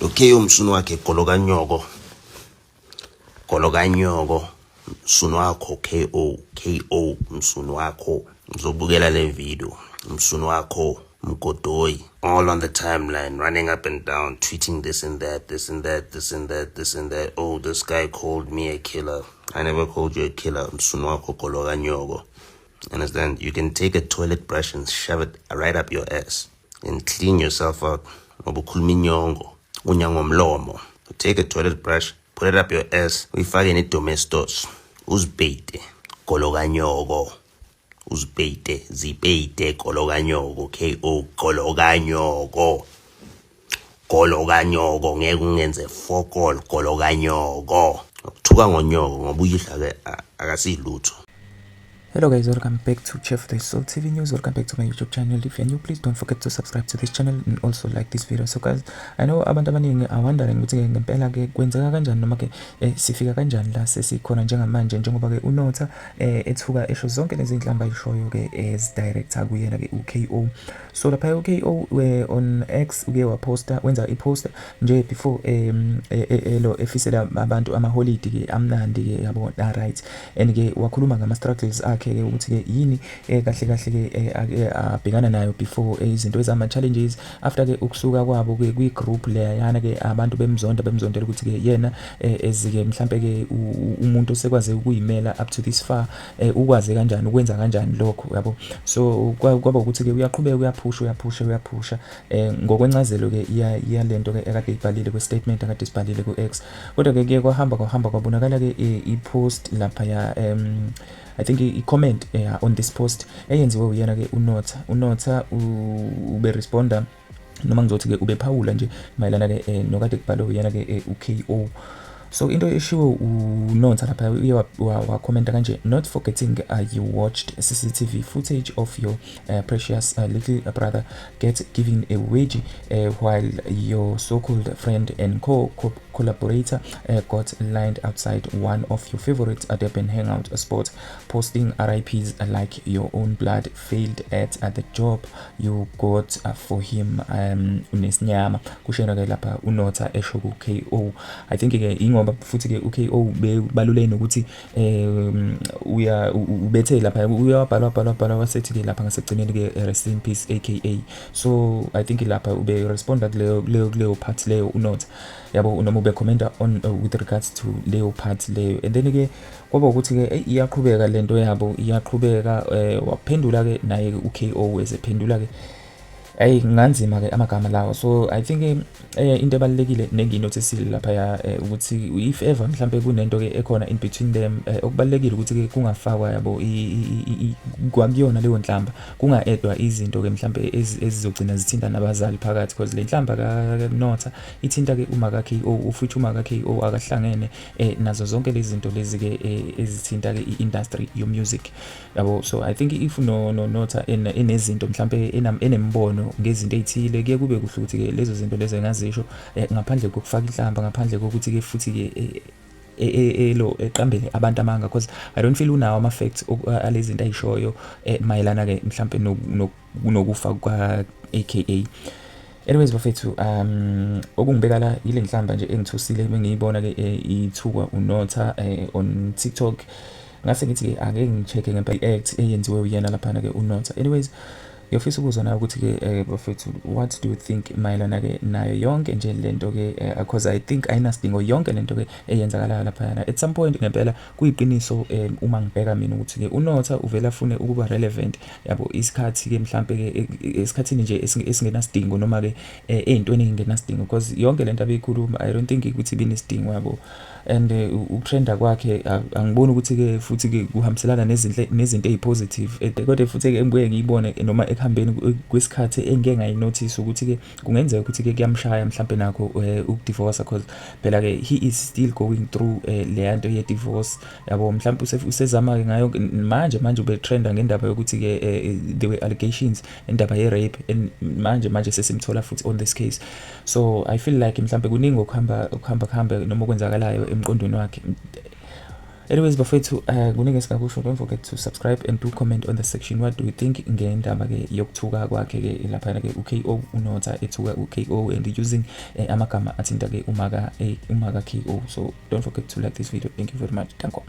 uK.O msunu wakhe golo kanyoko msunu wakho uK.O msunu wakho mzobukela le video msunu wakho mgodoyi all on the timeline running up and down tweeting this and that. Oh, this guy called me a killer. I never called you a killer. Msunu wakho golo kanyoko. Understand? You can take a toilet brush and shove it right up your ass and clean yourself out. Take a toilet brush, put it up your ass, uyifake nedomestos, uzibhede golo kanyoko, uzibhede zibhede golo kanyoko, K.O golo kanyoko, ngeke ungenze fokol golo kanyoko, ukuthuka ngonyoko ngoba uyidla ke akasilutho. Hello guys, welcome back to Chef the Soul TV News. Welcome back to my YouTube channel. If you're new, please don't forget to subscribe to this channel and also like this video. So guys, I know abantu abaningi are wondering ukuthi ngempela ke kwenzeka kanjani noma ke sifika kanjani la sesikhona njengamanje njengoba ke uNota ethuka esho zonke lezi inhlamba ayishoyo ke as director kuyena ke uK.O. So lapha uK.O on X uke waposta wenza ipost nje before lo efisela abantu ama holiday ke amnandi ke yabo right and ke wakhuluma ngama struggles akhe ukuthi ke yini kahle ke abhekana nayo before izinto ezama challenges after ke ukusuka kwabo ke kwi group le yana ke abantu bemzondela ukuthi ke yena ezike mhlambe ke umuntu osekwaze ukuyimela up to this far ukwaze kanjani ukwenza kanjani lokho yabo. So kwaba ukuthi ke uyaqhubeka uyaphusha ngokwencazelo ke iyalento ke ekade ibhalile kwe statement akade isibhalile ku X kodwa ke kuye kwahamba kwabonakala ke ipost lapha ya I think i-comment on this post eyenziwe uyena ke uNota ube responder noma ngizothi ke ube phawula nje mayelana ke nokade kubhalwe uyena ke uK.O. So into eshiwo uNota lapha uye wa comment kanje, not forgetting you watched CCTV footage of your precious little brother get given a wedgie while your so-called friend and collaborator got lined outside one of your favorite Durban hangout spots, posting RIPs like your own blood failed at the job you got for him. Unesnyama kushena ke lapha uNota esho uK.O. I think ke ngoba futhi ke uK.O bebalulene ukuthi ubethe lapha uyabhala wasethi ke lapha ngasegcineni ke rest in peace aka. So I think lapha ube responda kuleyo part leyo uNota yabo noma ube commenta on with regards to leyo part leyo and then ke kwaba ukuthi ke iyaqhubeka lento yabo iyaqhubeka waphendula ke naye uK.O ezephendula ke nganzima ke amagama lawo. So I think into ebalekile nenginothesile lapha ya ukuthi if ever mhlambe kunento ke ekhona in between them okubalekile ukuthi ke kungafakwa yabo kwakuyona leyo nhlamba kunga-edwa izinto ke mhlambe ezizogcina zithinta nabazali phakathi because le nhlamba kaNota ithinta ke uma kaK.O futhi uma kaK.O akahlangene nazo zonke lezi zinto lezi ke ezithinta ke i-industry yo music yabo. So I think if Nota enezinto mhlambe enembono ngezinto ezithile kuye kube kuhle ukuthi ke lezo zinto lezi engazisho ngaphandle kokufaka inhlamba ngaphandle kokuthi ke futhi ke lo eqambele abantu amanga because I don't feel unawo ama facts alezi zinto ayishoyo mayelana ke mhlambe nokufa kwa aka. Anyways bafethu okungibeka la ile nhlamba nje engithusile bengiyibona ke ithukwa uNota on TikTok ngase ngithi ke ake ngicheke ngempela act eyenziwe uyena lapha ke uNota. Anyways ngiyafisa ukuzwa nawe ukuthi ke bafethu what do you think mayelana ke nayo yonke nje lento ke because I think ayinasidingo yonke lento ke eyenzakala lapha yana at some point ngempela kuyiqiniso uma ngibheka mina ukuthi ke uNota uvela afune ukuba relevant yabo isikhathi ke mhlambe ke esikhathini nje esingenasidingo noma ke ezintweni ezingenasidingo because yonke lento abeyikhuluma I don't think ukuthi binesidingo yabo and utrenda kwakhe angiboni ukuthi ke futhi ke kuhambiselana nezinto ezipositive kodwa futhi ke engibuye ngiyibone noma ekuhambeni kwesikhathi engeke ngayinotice ukuthi ke kungenzeka ukuthi ke kuyamshaya mhlambe nakho ukudivorce because phela ke he is still going through le nto ye divorce yabo mhlambe usezama ke ngayo manje ube trenda ngendaba yokuthi ke there were allegations indaba ye rape and manje sesimthola futhi on this case. So I feel like mhlambe kuningi ukuhamba noma kwenzakalayo emqondweni wakhe Anyways, bafethu kuningi esingakusho. Don't forget to subscribe and do comment on the section. What do you think ngendaba ke yokuthuka kwakhe ke lapha ke uK.O uNota ethuka uK.O and using amagama athinta ke umaka K.O. So don't forget to like this video. Thank you very much. Danko.